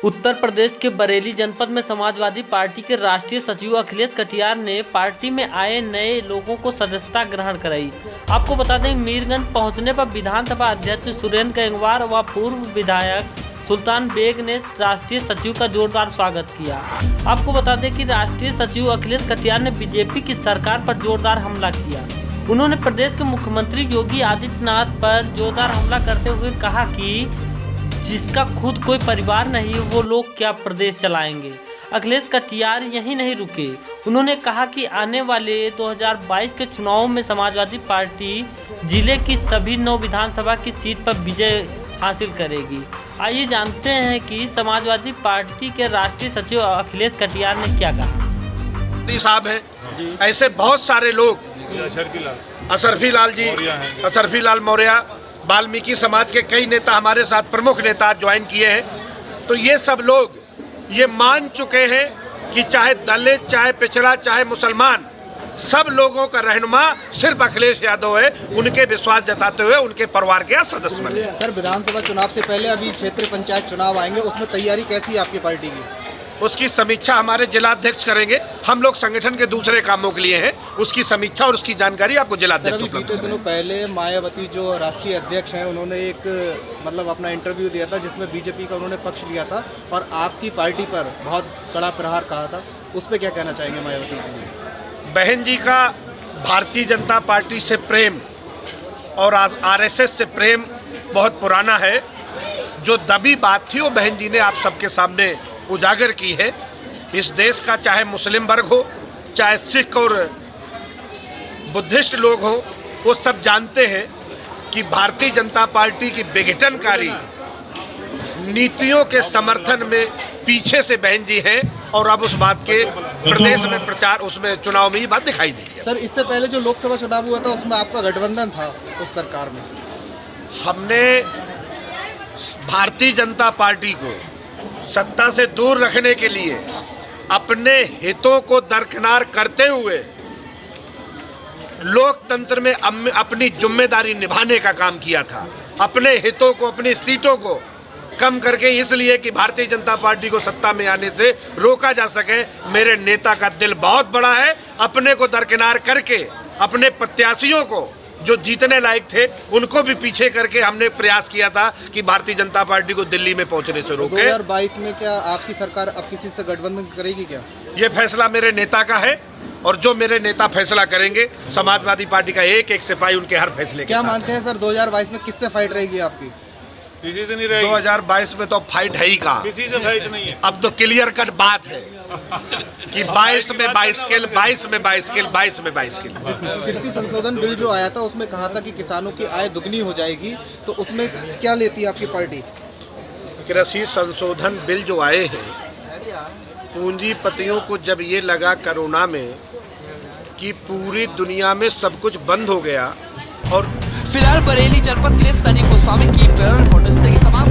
उत्तर प्रदेश के बरेली जनपद में समाजवादी पार्टी के राष्ट्रीय सचिव अखिलेश कटियार ने पार्टी में आए नए लोगों को सदस्यता ग्रहण कराई। आपको बता दें, मीरगंज पहुंचने पर विधानसभा अध्यक्ष सुरेंद्र गंगवार व पूर्व विधायक सुल्तान बेग ने राष्ट्रीय सचिव का जोरदार स्वागत किया। आपको बता दें कि राष्ट्रीय सचिव अखिलेश कटियार ने बीजेपी की सरकार पर जोरदार हमला किया। उन्होंने प्रदेश के मुख्यमंत्री योगी आदित्यनाथ पर जोरदार हमला करते हुए कहा कि जिसका खुद कोई परिवार नहीं वो लोग क्या प्रदेश चलाएंगे। अखिलेश कटियार यहीं नहीं रुके, उन्होंने कहा कि आने वाले 2022 के चुनाव में समाजवादी पार्टी जिले की सभी 9 विधानसभा की सीट पर विजय हासिल करेगी। आइए जानते हैं कि समाजवादी पार्टी के राष्ट्रीय सचिव अखिलेश कटियार ने क्या कहा। साहब है, ऐसे बहुत सारे लोग, अशरफी लाल जी, अशरफी लाल मौर्य, वाल्मीकि समाज के कई नेता हमारे साथ प्रमुख नेता ज्वाइन किए हैं। तो ये सब लोग ये मान चुके हैं कि चाहे दलित, चाहे पिछड़ा, चाहे मुसलमान, सब लोगों का रहनुमा सिर्फ अखिलेश यादव है। उनके विश्वास जताते हुए उनके परिवार के सदस्य बने। सर, विधानसभा चुनाव से पहले अभी क्षेत्रीय पंचायत चुनाव आएंगे, उसमें तैयारी कैसी है आपकी पार्टी की? उसकी समीक्षा हमारे जिलाध्यक्ष करेंगे। हम लोग संगठन के दूसरे कामों के लिए हैं, उसकी समीक्षा और उसकी जानकारी आपको जिलाध्यक्ष उपलब्ध करेंगे। बीते दिनों पहले मायावती जो राष्ट्रीय अध्यक्ष हैं, उन्होंने एक अपना इंटरव्यू दिया था जिसमें बीजेपी का उन्होंने पक्ष लिया था और आपकी पार्टी पर बहुत कड़ा प्रहार कहा था। उस पर क्या कहना चाहेंगे मायावती जी? बहन जी का भारतीय जनता पार्टी से प्रेम और आरएसएस से प्रेम बहुत पुराना है। जो दबी बात थी वो बहन जी ने आप सबके सामने उजागर की है। इस देश का चाहे मुस्लिम वर्ग हो, चाहे सिख और बुद्धिस्ट लोग हो, वो सब जानते हैं कि भारतीय जनता पार्टी की विघटनकारी नीतियों के समर्थन में पीछे से बहन जी हैं और अब उस बात के प्रदेश में प्रचार, उसमें चुनाव में ये बात दिखाई देगी। सर, इससे पहले जो लोकसभा चुनाव हुआ था उसमें आपका गठबंधन था उस सरकार में। हमने भारतीय जनता पार्टी को सत्ता से दूर रखने के लिए अपने हितों को दरकिनार करते हुए लोकतंत्र में अपनी जिम्मेदारी निभाने का काम किया था। अपने हितों को, अपनी सीटों को कम करके, इसलिए कि भारतीय जनता पार्टी को सत्ता में आने से रोका जा सके। मेरे नेता का दिल बहुत बड़ा है। अपने को दरकिनार करके अपने प्रत्याशियों को जो जीतने लायक थे उनको भी पीछे करके हमने प्रयास किया था कि भारतीय जनता पार्टी को दिल्ली में पहुंचने से रोके। 2022 में क्या आपकी सरकार अब किसी से गठबंधन करेगी क्या? ये फैसला मेरे नेता का है और जो मेरे नेता फैसला करेंगे, समाजवादी पार्टी का एक एक सिपाही उनके हर फैसले के क्या साथ मानते हैं सर, 2022 में किससे फाइट रहेगी आपकी? किसी से नहीं रहेगी। 2022 में तो फाइट है ही कहाँ, किसी से फाइट नहीं है। अब तो क्लियर कट बात है कि 22 में 22 किल, 22 में 22 किल, 22 में 22 किल। कृषि संशोधन बिल जो आया था उसमें कहा था कि किसानों की आय दुगनी हो जाएगी, तो उसमें क्या लेती है आपकी पार्टी? कृषि संशोधन बिल जो आए हैं, पूंजीपतियों को जब ये लगा कोरोना में कि पूरी दुनिया में सब कुछ बंद हो गया और फिलहाल बरेली जनपद के लिए सनी गोस्वामी की ब्यूरो रिपोर्ट। तमाम